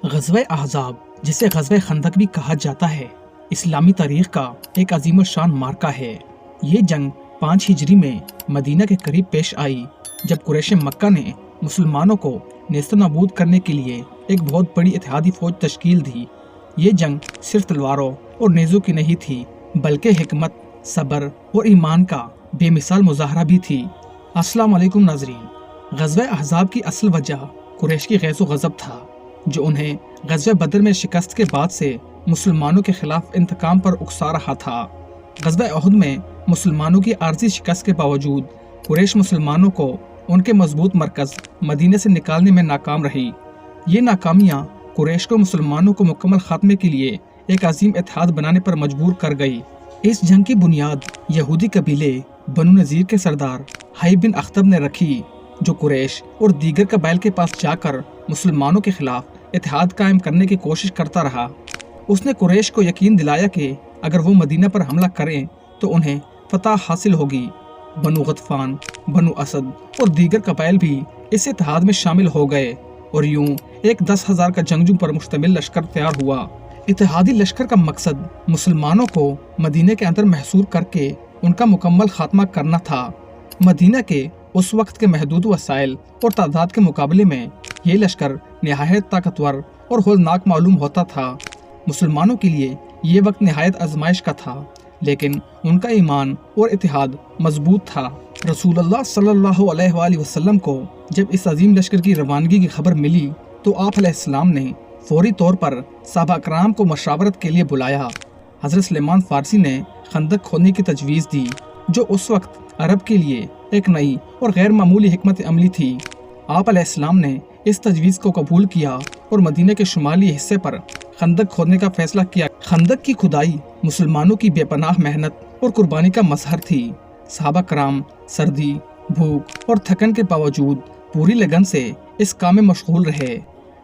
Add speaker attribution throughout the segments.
Speaker 1: غزوہ احزاب، جسے غزوہ خندق بھی کہا جاتا ہے، اسلامی تاریخ کا ایک عظیم الشان معرکہ ہے۔ یہ جنگ 5 ہجری میں مدینہ کے قریب پیش آئی، جب قریش مکہ نے مسلمانوں کو نیست و نابود کرنے کے لیے ایک بہت بڑی اتحادی فوج تشکیل دی۔ یہ جنگ صرف تلواروں اور نیزوں کی نہیں تھی، بلکہ حکمت، صبر اور ایمان کا بے مثال مظاہرہ بھی تھی۔ السلام علیکم ناظرین۔ غزوہ احزاب کی اصل وجہ قریش کی غیظ و غضب تھا، جو انہیں غزوہ بدر میں شکست کے بعد سے مسلمانوں کے خلاف انتقام پر اکسا رہا تھا۔ غزوہ احد میں مسلمانوں کی عارضی شکست کے باوجود قریش مسلمانوں کو ان کے مضبوط مرکز مدینہ سے نکالنے میں ناکام رہی۔ یہ ناکامیاں قریش کو مسلمانوں کو مکمل خاتمے کے لیے ایک عظیم اتحاد بنانے پر مجبور کر گئی۔ اس جنگ کی بنیاد یہودی قبیلے بنو نذیر کے سردار حی بن اخطب نے رکھی، جو قریش اور دیگر قبائل کے پاس جا کر مسلمانوں کے خلاف اتحاد قائم کرنے کی کوشش کرتا رہا۔ اس نے قریش کو یقین دلایا کہ اگر وہ مدینہ پر حملہ کریں تو انہیں فتح حاصل ہوگی۔ بنو غطفان، بنو اسد اور دیگر قبائل بھی اس اتحاد میں شامل ہو گئے، اور یوں ایک 10,000 کا جنگجو پر مشتمل لشکر تیار ہوا۔ اتحادی لشکر کا مقصد مسلمانوں کو مدینہ کے اندر محصور کر کے ان کا مکمل خاتمہ کرنا تھا۔ مدینہ کے اس وقت کے محدود وسائل اور تعداد کے مقابلے میں یہ لشکر نہایت طاقتور اور ہولناک معلوم ہوتا تھا۔ مسلمانوں کے لیے یہ وقت نہایت آزمائش کا تھا، لیکن ان کا ایمان اور اتحاد مضبوط تھا۔ رسول اللہ صلی اللہ علیہ وآلہ وسلم کو جب اس عظیم لشکر کی روانگی کی خبر ملی تو آپ علیہ السلام نے فوری طور پر صحابہ اکرام کو مشاورت کے لیے بلایا۔ حضرت سلیمان فارسی نے خندق کھودنے کی تجویز دی، جو اس وقت عرب کے لیے ایک نئی اور غیر معمولی حکمت عملی تھی۔ آپ علیہ السلام نے اس تجویز کو قبول کیا اور مدینہ کے شمالی حصے پر خندق کھودنے کا فیصلہ کیا۔ خندق کی کھدائی مسلمانوں کی بے پناہ محنت اور قربانی کا مظہر تھی۔ صحابہ کرام سردی، بھوک اور تھکن کے باوجود پوری لگن سے اس کام میں مشغول رہے۔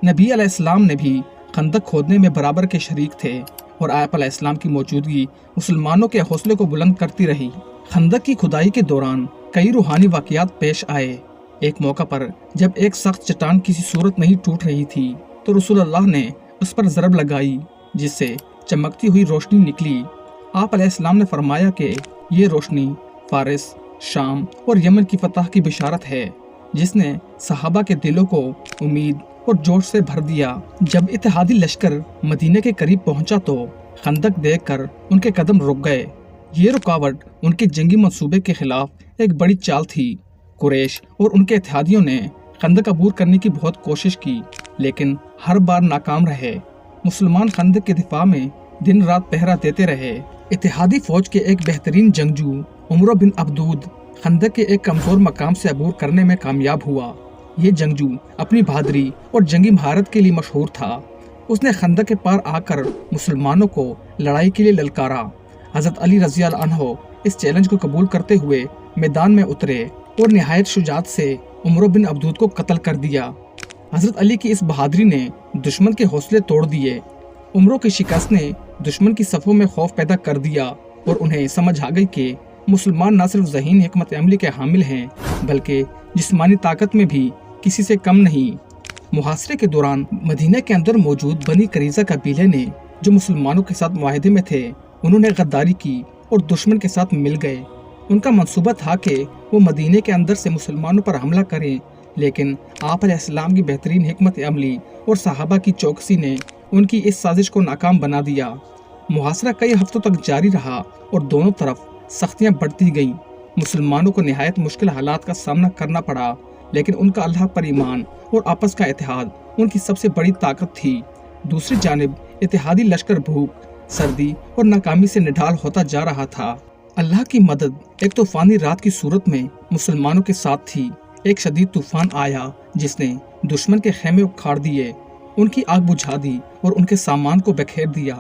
Speaker 1: نبی علیہ السلام نے بھی خندق کھودنے میں برابر کے شریک تھے، اور آپ علیہ السلام کی موجودگی مسلمانوں کے حوصلے کو بلند کرتی رہی۔ خندق کی کھدائی کے دوران کئی روحانی واقعات پیش آئے۔ ایک موقع پر جب ایک سخت چٹان کسی صورت نہیں ٹوٹ رہی تھی تو رسول اللہ نے اس پر ضرب لگائی، جس سے چمکتی ہوئی روشنی نکلی۔ آپ علیہ السلام نے فرمایا کہ یہ روشنی فارس، شام اور یمن کی فتح کی بشارت ہے، جس نے صحابہ کے دلوں کو امید اور جوش سے بھر دیا۔ جب اتحادی لشکر مدینہ کے قریب پہنچا تو خندق دیکھ کر ان کے قدم رک گئے۔ یہ رکاوٹ ان کے جنگی منصوبے کے خلاف ایک بڑی چال تھی۔ قریش اور ان کے اتحادیوں نے خندق عبور کرنے کی بہت کوشش کی، لیکن ہر بار ناکام رہے۔ مسلمان خندق کے دفاع میں دن رات پہرا دیتے رہے۔ اتحادی فوج کے ایک بہترین جنگجو عمرو بن عبدود خندق کے ایک کمزور مقام سے عبور کرنے میں کامیاب ہوا۔ یہ جنگجو اپنی بہادری اور جنگی مہارت کے لیے مشہور تھا۔ اس نے خندق کے پار آ کر مسلمانوں کو لڑائی کے لیے للکارا۔ حضرت علی رضی اللہ عنہ اس چیلنج کو قبول کرتے ہوئے میدان میں اترے اور نہایت شجاعت سے عمرو بن عبدود کو قتل کر دیا۔ حضرت علی کی اس بہادری نے دشمن کے حوصلے توڑ دیے۔ عمرو کی شکست نے دشمن کی صفوں میں خوف پیدا کر دیا، اور انہیں سمجھ آ گئی کہ مسلمان نہ صرف ذہین حکمت عملی کے حامل ہیں، بلکہ جسمانی طاقت میں بھی کسی سے کم نہیں۔ محاصرے کے دوران مدینہ کے اندر موجود بنی قریظہ قبیلے نے، جو مسلمانوں کے ساتھ معاہدے میں تھے، انہوں نے غداری کی اور دشمن کے ساتھ مل گئے۔ ان کا منصوبہ تھا کہ وہ مدینہ کے اندر سے مسلمانوں پر حملہ کریں، لیکن آپ علیہ السلام کی بہترین حکمت عملی اور صحابہ کی چوکسی نے ان کی اس سازش کو ناکام بنا دیا۔ محاصرہ کئی ہفتوں تک جاری رہا اور دونوں طرف سختیاں بڑھتی گئیں۔ مسلمانوں کو نہایت مشکل حالات کا سامنا کرنا پڑا، لیکن ان کا اللہ پر ایمان اور آپس کا اتحاد ان کی سب سے بڑی طاقت تھی۔ دوسری جانب اتحادی لشکر بھوک، سردی اور ناکامی سے نڈھال ہوتا جا رہا تھا۔ اللہ کی مدد ایک طوفانی رات کی صورت میں مسلمانوں کے ساتھ تھی۔ ایک شدید طوفان آیا جس نے دشمن کے خیمے اکھاڑ دیے، ان کی آگ بجھا دی اور ان کے سامان کو بکھیر دیا۔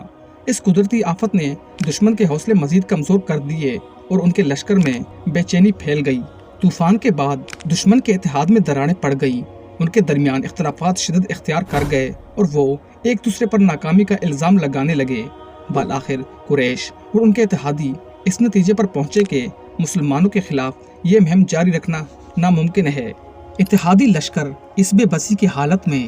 Speaker 1: اس قدرتی آفت نے دشمن کے حوصلے مزید کمزور کر دیے اور ان کے لشکر میں بے چینی پھیل گئی۔ طوفان کے بعد دشمن کے اتحاد میں دراڑیں پڑ گئیں، ان کے درمیان اختلافات شدت اختیار کر گئے اور وہ ایک دوسرے پر ناکامی کا الزام لگانے لگے۔ بالآخر قریش اور ان کے اتحادی اس نتیجے پر پہنچے کہ مسلمانوں کے خلاف یہ مہم جاری رکھنا ناممکن ہے۔ اتحادی لشکر اس بے بسی کی حالت میں